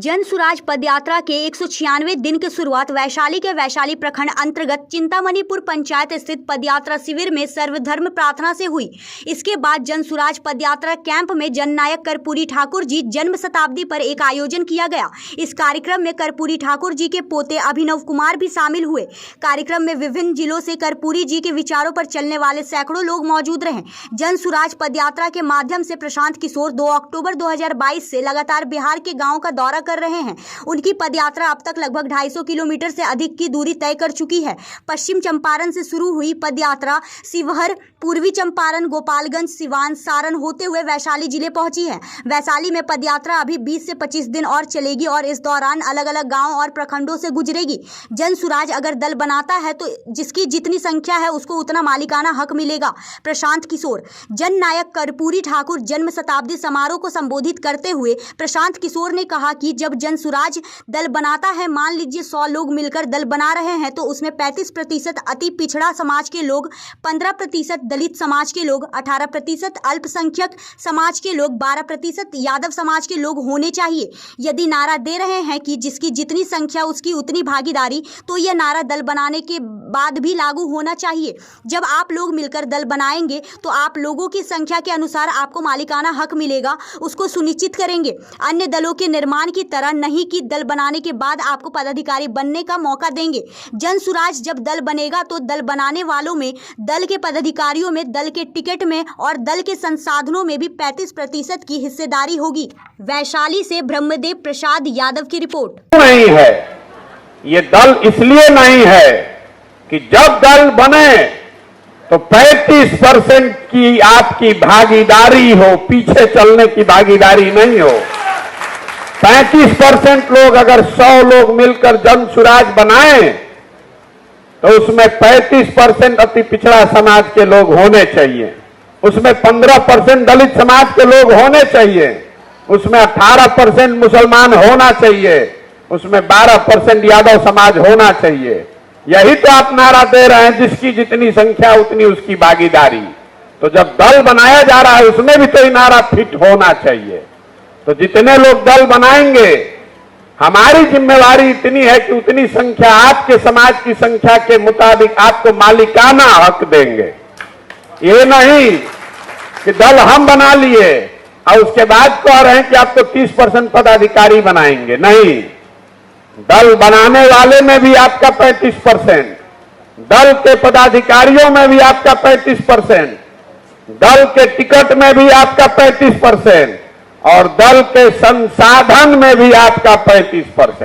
जन सुराज पदयात्रा के 196 दिन की शुरुआत वैशाली के वैशाली प्रखंड अंतर्गत चिंतामणिपुर पंचायत स्थित पदयात्रा शिविर में सर्वधर्म प्रार्थना से हुई। इसके बाद जन सुराज पदयात्रा कैंप में जननायक कर्पूरी ठाकुर जी जन्म शताब्दी पर एक आयोजन किया गया। इस कार्यक्रम में कर्पूरी ठाकुर जी के पोते अभिनव कुमार भी शामिल हुए। कार्यक्रम में विभिन्न जिलों से कर्पूरी जी के विचारों पर चलने वाले सैकड़ों लोग मौजूद रहे। जन सुराज पदयात्रा के माध्यम से प्रशांत किशोर 2 अक्टूबर 2022 से लगातार बिहार के गाँव का दौरा कर रहे हैं। उनकी पदयात्रा अब तक लगभग 250 किलोमीटर से अधिक की दूरी तय कर चुकी है। पश्चिम चंपारण से शुरू हुई पदयात्रा शिवहर, पूर्वी चंपारण, गोपालगंज, सिवान, सारण होते हुए वैशाली जिले पहुंची है। वैशाली में पदयात्रा अभी 20 से 25 दिन और चलेगी और इस दौरान अलग अलग गांव और प्रखंडों से गुजरेगी। जन सुराज अगर दल बनाता है तो जिसकी जितनी संख्या है उसको उतना मालिकाना हक मिलेगा। प्रशांत किशोर। जन नायक कर्पूरी ठाकुर जन्म शताब्दी समारोह को संबोधित करते हुए प्रशांत किशोर ने कहा कि जब जन सुराज दल बनाता है, मान लीजिए 100 लोग मिलकर दल बना रहे हैं तो उसमें 35% अति पिछड़ा समाज के लोग, 15% दलित समाज के लोग, 18% अल्पसंख्यक समाज के लोग, 12% यादव समाज के लोग होने चाहिए। यदि नारा दे रहे हैं कि जिसकी जितनी संख्या उसकी उतनी भागीदारी, तो यह नारा दल बनाने के बाद भी लागू होना चाहिए। जब आप लोग मिलकर दल बनाएंगे तो आप लोगों की संख्या के अनुसार आपको मालिकाना हक मिलेगा, उसको सुनिश्चित करेंगे। अन्य दलों के निर्माण की तरह नहीं कि दल बनाने के बाद आपको पदाधिकारी बनने का मौका देंगे। जन सुराज जब दल बनेगा तो दल बनाने वालों में, दल के पदाधिकारियों में, दल के टिकट में और दल के संसाधनों में भी 35% की हिस्सेदारी होगी। वैशाली से ब्रह्मदेव प्रसाद यादव की रिपोर्ट। नहीं है, ये दल इसलिए नहीं है कि जब दल बने तो 35% की आपकी भागीदारी हो, पीछे चलने की भागीदारी नहीं हो। 35% लोग, अगर 100 लोग मिलकर जन सुराज बनाएं तो उसमें 35% अति पिछड़ा समाज के लोग होने चाहिए, उसमें 15% दलित समाज के लोग होने चाहिए, उसमें 18% मुसलमान होना चाहिए, उसमें 12% यादव समाज होना चाहिए। यही तो आप नारा दे रहे हैं, जिसकी जितनी संख्या उतनी उसकी भागीदारी। तो जब दल बनाया जा रहा है उसमें भी तो ये नारा फिट होना चाहिए। तो जितने लोग दल बनाएंगे, हमारी जिम्मेवारी इतनी है कि उतनी संख्या आपके समाज की संख्या के मुताबिक आपको मालिकाना हक देंगे। ये नहीं कि दल हम बना लिए और उसके बाद कह रहे हैं कि आपको 30% पदाधिकारी बनाएंगे। नहीं, दल बनाने वाले में भी आपका 35%, दल के पदाधिकारियों में भी आपका 35%, दल के टिकट में भी आपका 35% और दल के संसाधन में भी आपका 35%।